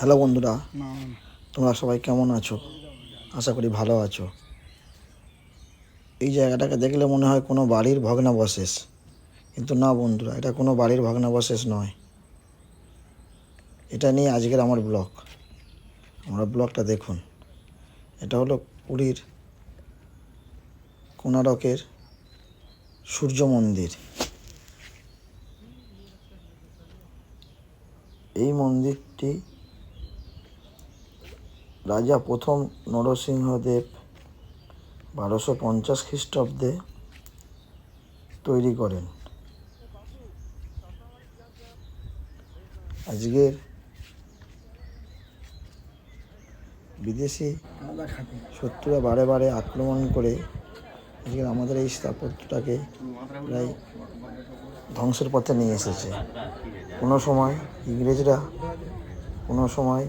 Hello বন্ধুরা, তোমরা সবাই কেমন আছো? আশা করি ভালো আছো। এই জায়গাটাকে দেখলে মনে হয় কোনো বাড়ির ভগ্নাবশেষ, কিন্তু না বন্ধুরা, এটা কোনো বাড়ির ভগ্নাবশেষ নয়। এটা নিয়ে আজকের আমার ব্লগ। আমার ব্লগটা দেখুন। এটা হলো পুরীর কোণারকের সূর্য মন্দির। এই মন্দিরটি রাজা প্রথম নরসিংহদেব 1250 খ্রিস্টাব্দে তৈরি করেন। আজকের বিদেশি শত্রুরা বারে বারে আক্রমণ করে আজকের আমাদের এই স্থাপত্যটাকে প্রায় ধ্বংসের পথে নিয়ে এসেছে। কোনো সময় ইংরেজরা, কোনো সময়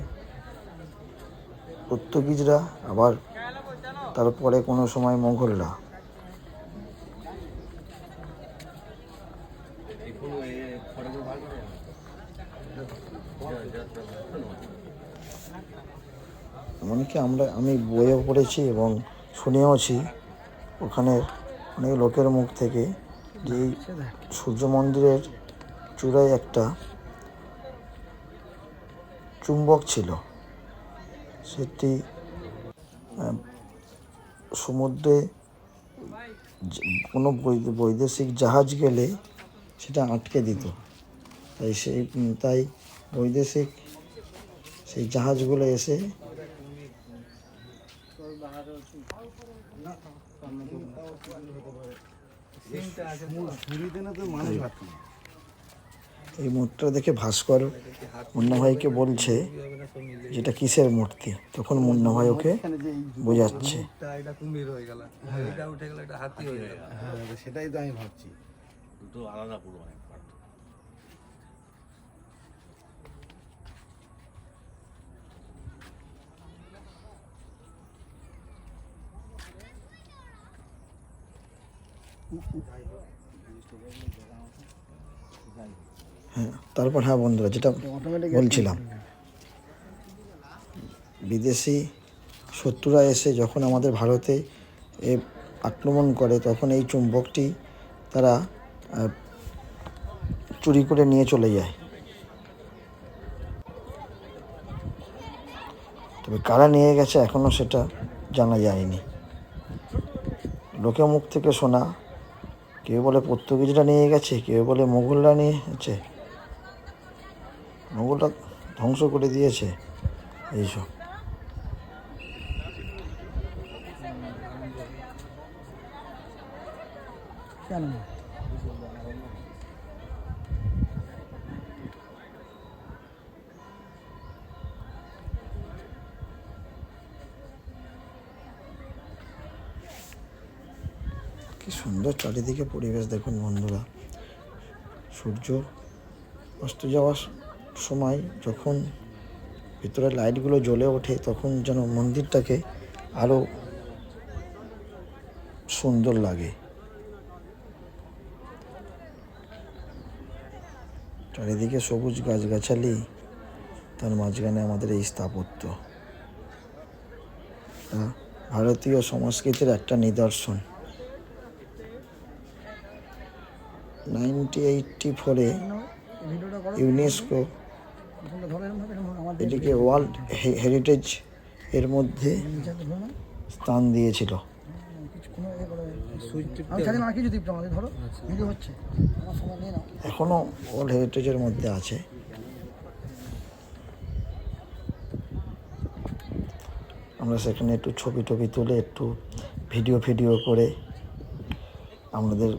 পর্তুগিজরা, আবার তারপরে কোনো সময় মোগলরা। এমনকি আমি বইও পড়েছি এবং শুনেওছি ওখানের অনেক লোকের মুখ থেকে যে এই সূর্য মন্দিরের চূড়ায় একটা চুম্বক ছিল। সেটি সমুদ্রে কোনো বৈদেশিক জাহাজ গেলে সেটা আটকে দিত। তাই বৈদেশিক সেই জাহাজগুলো এসে এই মূর্তিটা দেখে ভাস্কর মুন্নাভাইকে বলছে যেটা কিসের মূর্তি। তখন মুন্নাভাই ওকে বোঝাচ্ছে। সেটাই তো আমি ভাবছি, দুটো আলাদা পুরো অনেক পার্থক্য। তারপর বন্ধুরা, যেটা বলছিলাম, বিদেশি শত্রুরা এসে যখন আমাদের ভারতে আক্রমণ করে তখন এই চুম্বকটি তারা চুরি করে নিয়ে চলে যায়। তবে কারা নিয়ে গেছে এখনও সেটা জানা যায়নি। লোকের মুখ থেকে শোনা, কেউ বলে পর্তুগিজরা নিয়ে গেছে, কেউ বলে মোগলরা নিয়ে গেছে, মোগলরা ধ্বংস করে দিয়েছে এইসব। কি সুন্দর চারিদিকে পরিবেশ দেখুন বন্ধুরা। সূর্য অস্ত যাওয়ার সময় যখন ভিতরে লাইটগুলো জ্বলে ওঠে তখন যেন মন্দিরটাকে আরও সুন্দর লাগে। চারিদিকে সবুজ গাছগাছালি, তার মাঝখানে আমাদের এই স্থাপত্য ভারতীয় সংস্কৃতির একটা নিদর্শন। 1984-এ ইউনেস্কো এটিকে ওয়ার্ল্ড হেরিটেজ এর মধ্যে স্থান দিয়েছিল। এখনো ওয়ার্ল্ড হেরিটেজের মধ্যে আছে। আমরা সেখানে একটু ছবি তুলে একটু ভিডিও করে আমাদের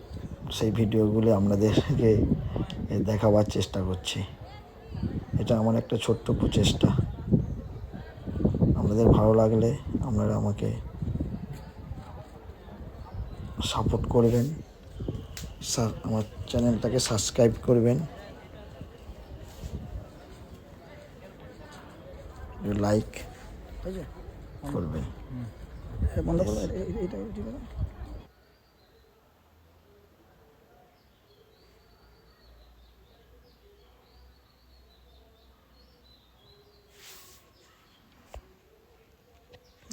সেই ভিডিওগুলো আপনাদেরকে দেখাবার চেষ্টা করছি। এটা আমার একটা ছোট্ট প্রচেষ্টা। আপনাদের ভালো লাগলে আপনারা আমাকে সাপোর্ট করবেন, আমার চ্যানেলটাকে সাবস্ক্রাইব করবেন, লাইক করবেন।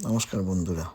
নমস্কার বন্ধুরা।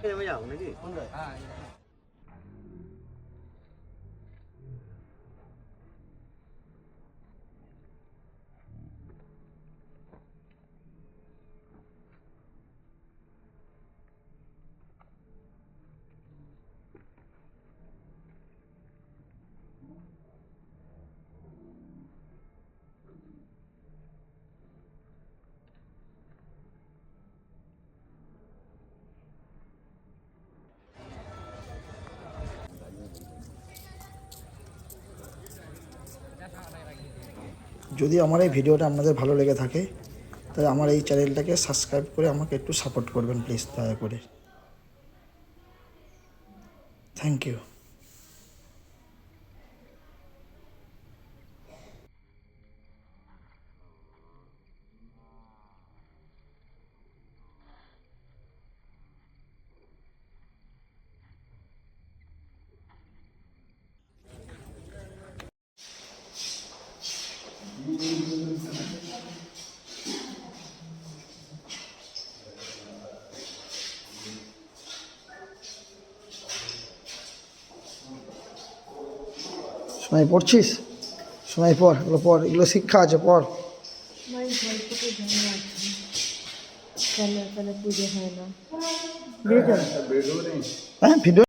নেমে যাও নাকি? যদি আমার এই ভিডিওটা আপনাদের ভালো লেগে থাকে তাহলে আমার এই চ্যানেলটাকে সাবস্ক্রাইব করে আমাকে একটু সাপোর্ট করবেন প্লিজ, দয়া করে। Thank you. সময় পড়ছিস? সময় পড়, এগুলো পড়, এগুলো শিক্ষা আছে, পড়। পুজো হয় না। হ্যাঁ, ভিডিও